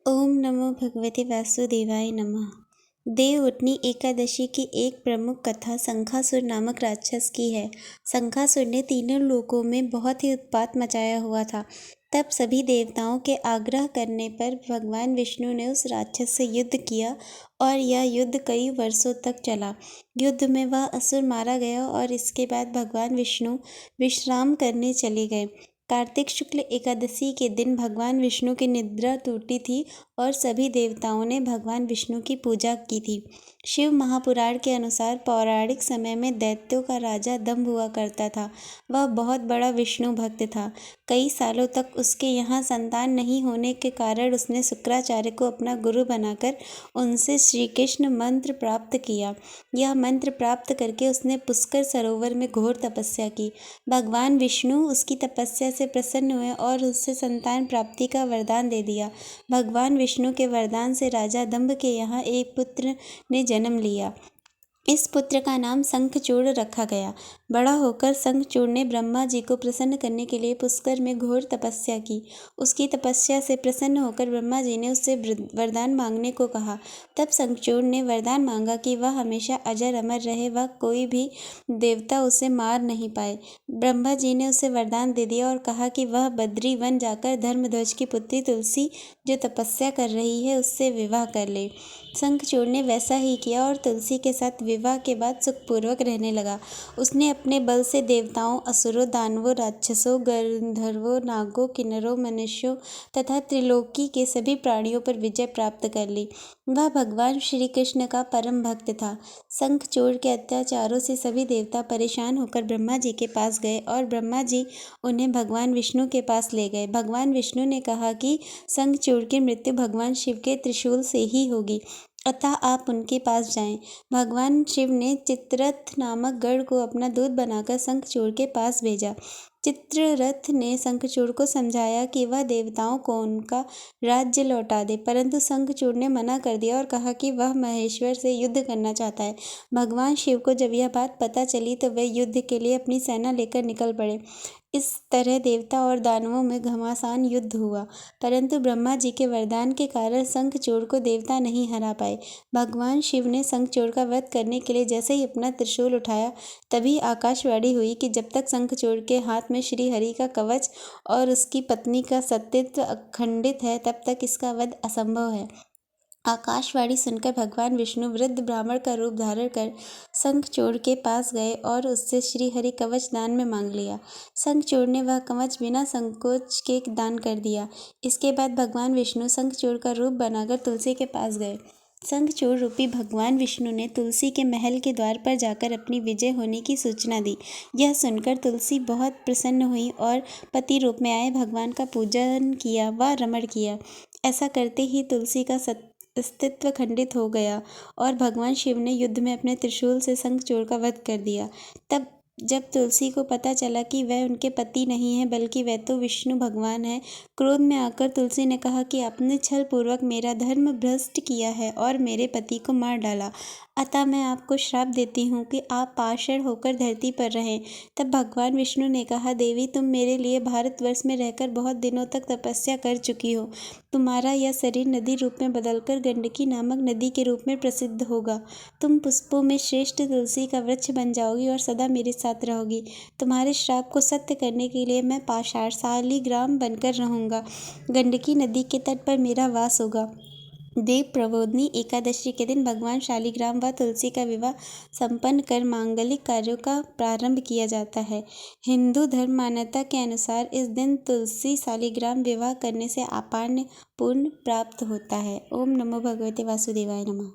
ओम नमो भगवते वासुदेवाय नमः। देवउठनी एकादशी की एक प्रमुख कथा शंखासुर नामक राक्षस की है। शंखासुर ने तीनों लोकों में बहुत ही उत्पात मचाया हुआ था। तब सभी देवताओं के आग्रह करने पर भगवान विष्णु ने उस राक्षस से युद्ध किया और यह युद्ध कई वर्षों तक चला। युद्ध में वह असुर मारा गया और इसके बाद भगवान विष्णु विश्राम करने चले गए। कार्तिक शुक्ल एकादशी के दिन भगवान विष्णु की निद्रा टूटी थी और सभी देवताओं ने भगवान विष्णु की पूजा की थी। शिव महापुराण के अनुसार पौराणिक समय में दैत्यों का राजा दंभ हुआ करता था। वह बहुत बड़ा विष्णु भक्त था। कई सालों तक उसके यहाँ संतान नहीं होने के कारण उसने शुक्राचार्य को अपना गुरु बनाकर उनसे श्री कृष्ण मंत्र प्राप्त किया। यह मंत्र प्राप्त करके उसने पुष्कर सरोवर में घोर तपस्या की। भगवान विष्णु उसकी तपस्या से प्रसन्न हुए और उससे संतान प्राप्ति का वरदान दे दिया। भगवान विष्णु के वरदान से राजा दंभ के यहाँ एक पुत्र ने जन्म लिया। इस पुत्र का नाम शंखचूड़ रखा गया। बड़ा होकर शंखचूड़ ने ब्रह्मा जी को प्रसन्न करने के लिए पुष्कर में घोर तपस्या की। उसकी तपस्या से प्रसन्न होकर ब्रह्मा जी ने उससे वरदान मांगने को कहा। तब शंखचूड़ ने वरदान मांगा कि वह हमेशा अजर अमर रहे, वह कोई भी देवता उसे मार नहीं पाए। ब्रह्मा जी ने उसे वरदान दे दिया और कहा कि वह बद्री वन जाकर धर्मध्वज की पुत्री तुलसी, जो तपस्या कर रही है, उससे विवाह कर ले। शंखचूड़ ने वैसा ही किया और तुलसी के साथ विवाह के बाद सुखपूर्वक रहने लगा। उसने अपने बल से देवताओं, असुरों, दानवों, राक्षसों, गंधर्वों, नागों, किन्नरों, मनुष्यों तथा त्रिलोकी के सभी प्राणियों पर विजय प्राप्त कर ली। वह भगवान श्री कृष्ण का परम भक्त था। शंखचूड़ के अत्याचारों से सभी देवता परेशान होकर ब्रह्मा जी के पास गए और ब्रह्मा जी उन्हें भगवान विष्णु के पास ले गए। भगवान विष्णु ने कहा कि शंखचूड़ की मृत्यु भगवान शिव के त्रिशूल से ही होगी, अतः आप उनके पास जाएं। भगवान शिव ने चित्ररथ नामक गढ़ को अपना दूत बनाकर शंखचूड़ के पास भेजा। चित्ररथ ने शंखचूड़ को समझाया कि वह देवताओं को उनका राज्य लौटा दे, परंतु शंखचूड़ ने मना कर दिया और कहा कि वह महेश्वर से युद्ध करना चाहता है। भगवान शिव को जब यह बात पता चली तो वे युद्ध के लिए अपनी सेना लेकर निकल पड़े। इस तरह देवता और दानवों में घमासान युद्ध हुआ, परंतु ब्रह्मा जी के वरदान के कारण शंखचूड़ को देवता नहीं हरा पाए। भगवान शिव ने शंखचूड़ का वध करने के लिए जैसे ही अपना त्रिशूल उठाया, तभी आकाशवाणी हुई कि जब तक शंखचूड़ के हाथ में श्री हरि का कवच और उसकी पत्नी का सतीत्व अखंडित है, तब तक इसका वध असंभव है। आकाशवाणी सुनकर भगवान विष्णु वृद्ध ब्राह्मण का रूप धारण कर शंखचूड़ के पास गए और उससे श्री हरि कवच दान में मांग लिया। शंखचूड़ ने वह कवच बिना संकोच के दान कर दिया। इसके बाद भगवान विष्णु शंखचूड़ का रूप बनाकर तुलसी के पास गए। शंखचूड़ रूपी भगवान विष्णु ने तुलसी के महल के द्वार पर जाकर अपनी विजय होने की सूचना दी। यह सुनकर तुलसी बहुत प्रसन्न हुई और पति रूप में आए भगवान का पूजन किया व रमण किया। ऐसा करते ही तुलसी का अस्तित्व खंडित हो गया और भगवान शिव ने युद्ध में अपने त्रिशूल से शंखचूड़ का वध कर दिया। तब जब तुलसी को पता चला कि वह उनके पति नहीं है बल्कि वह तो विष्णु भगवान है, क्रोध में आकर तुलसी ने कहा कि आपने छल पूर्वक मेरा धर्म भ्रष्ट किया है और मेरे पति को मार डाला, अतः मैं आपको श्राप देती हूँ कि आप पाषाण होकर धरती पर रहें। तब भगवान विष्णु ने कहा, देवी, तुम मेरे लिए भारतवर्ष में रहकर बहुत दिनों तक तपस्या कर चुकी हो। तुम्हारा यह शरीर नदी रूप में बदलकर गंडकी नामक नदी के रूप में प्रसिद्ध होगा। तुम पुष्पों में श्रेष्ठ तुलसी का वृक्ष बन जाओगी और सदा मेरे साथ रहोगी। तुम्हारे श्राप को सत्य करने के लिए मैं पाषाण शालिग्राम बनकर रहूँगा। गंडकी नदी के तट पर मेरा वास होगा। देव प्रबोधिनी एकादशी के दिन भगवान शालिग्राम व तुलसी का विवाह संपन्न कर मांगलिक कार्यों का प्रारंभ किया जाता है। हिंदू धर्म मान्यता के अनुसार इस दिन तुलसी शालिग्राम विवाह करने से अपार पुण्य प्राप्त होता है। ओम नमो भगवते वासुदेवाय नमः।